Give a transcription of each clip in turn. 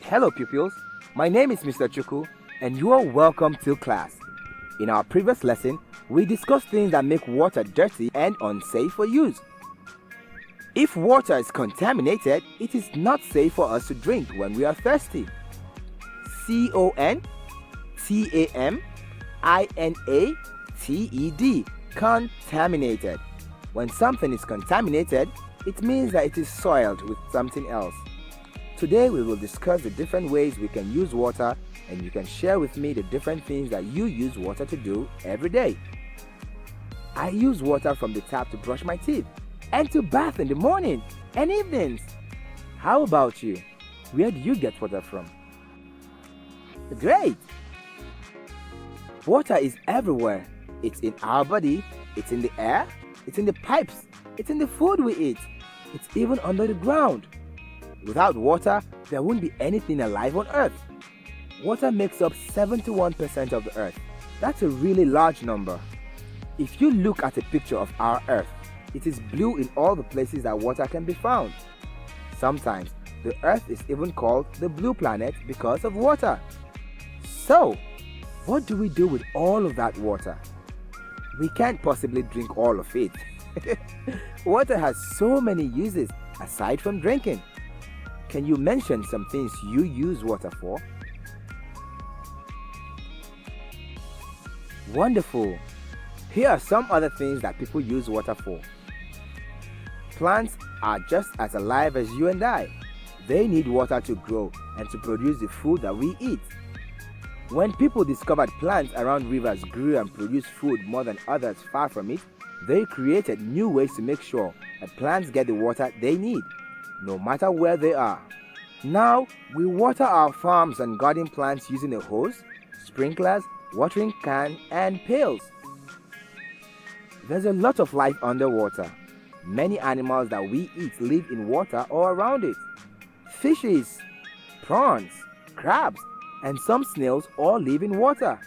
Hello pupils, my name is Mr. Chuku and you are welcome to class. In our previous lesson, we discussed things that make water dirty and unsafe for use. If water is contaminated, it is not safe for us to drink when we are thirsty. C-O-N-T-A-M-I-N-A-T-E-D, contaminated. When something is contaminated, it means that it is soiled with something else. Today we will discuss the different ways we can use water, and you can share with me the different things that you use water to do every day. I use water from the tap to brush my teeth and to bath in the morning and evenings. How about you? Where do you get water from? Great! Water is everywhere. It's in our body, it's in the air, it's in the pipes, it's in the food we eat, it's even under the ground. Without water, there wouldn't be anything alive on Earth. Water makes up 71% of the Earth. That's a really large number. If you look at a picture of our Earth, it is blue in all the places that water can be found. Sometimes, the Earth is even called the blue planet because of water. So, what do we do with all of that water? We can't possibly drink all of it. Water has so many uses aside from drinking. Can you mention some things you use water for? Wonderful! Here are some other things that people use water for. Plants are just as alive as you and I. They need water to grow and to produce the food that we eat. When people discovered plants around rivers grew and produced food more than others far from it, they created new ways to make sure that plants get the water they need, no matter where they are. Now, we water our farms and garden plants using a hose, sprinklers, watering can, and pails. There's a lot of life underwater. Many animals that we eat live in water or around it. Fishes, prawns, crabs, and some snails all live in water.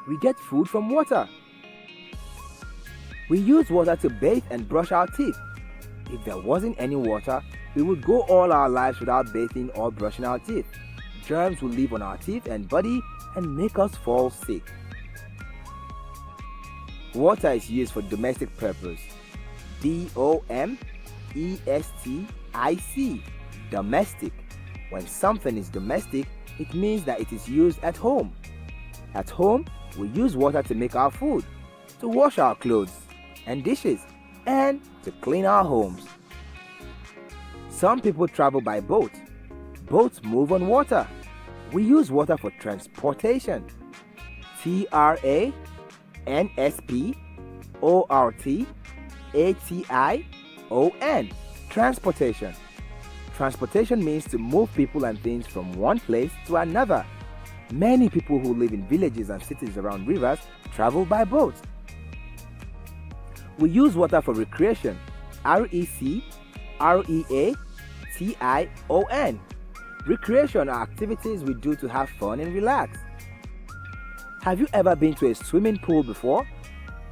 We get food from water. We use water to bathe and brush our teeth. If there wasn't any water, we would go all our lives without bathing or brushing our teeth. Germs will live on our teeth and body and make us fall sick. Water is used for domestic purpose. D-O-M-E-S-T-I-C, domestic. When something is domestic, it means that it is used at home. At home, we use water to make our food, to wash our clothes and dishes, and to clean our homes. Some people travel by boat. Boats move on water. We use water for transportation. T-R-A-N-S-P-O-R-T-A-T-I-O-N, transportation. Transportation means to move people and things from one place to another. Many people who live in villages and cities around rivers travel by boat. We use water for recreation. R-E-C-R-E-A-T-I-O-N. Recreation are activities we do to have fun and relax. Have you ever been to a swimming pool before?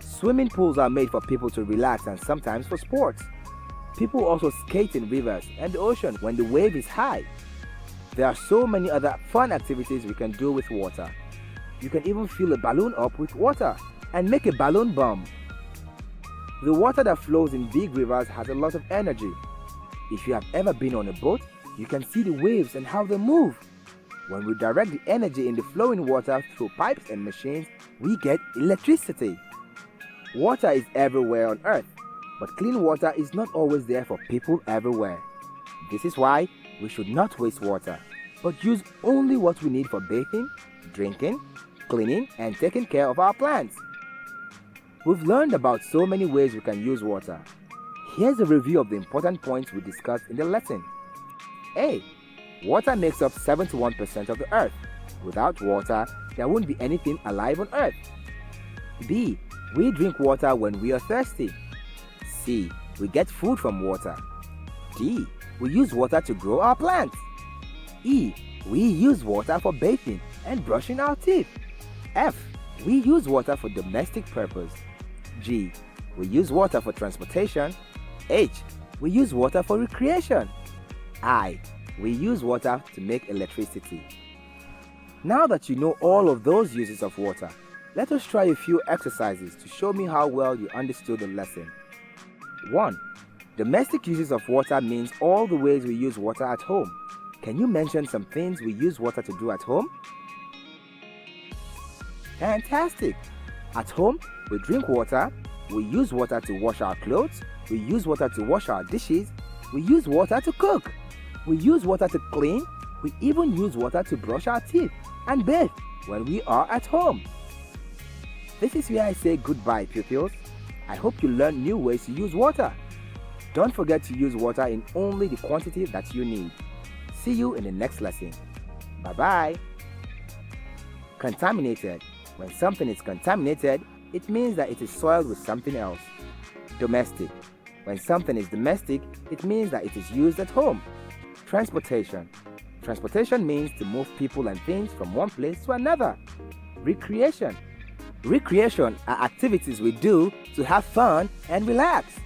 Swimming pools are made for people to relax and sometimes for sports. People also skate in rivers and the ocean when the wave is high. There are so many other fun activities we can do with water. You can even fill a balloon up with water and make a balloon bomb. The water that flows in big rivers has a lot of energy. If you have ever been on a boat, you can see the waves and how they move. When we direct the energy in the flowing water through pipes and machines, we get electricity. Water is everywhere on Earth, but clean water is not always there for people everywhere. This is why we should not waste water, but use only what we need for bathing, drinking, cleaning, and taking care of our plants. We've learned about so many ways we can use water. Here's a review of the important points we discussed in the lesson. A. Water makes up 71% of the Earth. Without water, there wouldn't be anything alive on Earth. B. We drink water when we are thirsty. C. We get food from water. D. We use water to grow our plants. E. We use water for bathing and brushing our teeth. F. We use water for domestic purpose. G. We use water for transportation. H. We use water for recreation. I. We use water to make electricity. Now that you know all of those uses of water, let us try a few exercises to show me how well you understood the lesson. 1. Domestic uses of water means all the ways we use water at home. Can you mention some things we use water to do at home? Fantastic! At home, we drink water, we use water to wash our clothes, we use water to wash our dishes, we use water to cook, we use water to clean, we even use water to brush our teeth and bathe when we are at home. This is where I say goodbye, pupils. I hope you learned new ways to use water. Don't forget to use water in only the quantity that you need. See you in the next lesson. Bye-bye. Contaminated. When something is contaminated, it means that it is soiled with something else. Domestic. When something is domestic, it means that it is used at home. Transportation. Transportation means to move people and things from one place to another. Recreation. Recreation are activities we do to have fun and relax.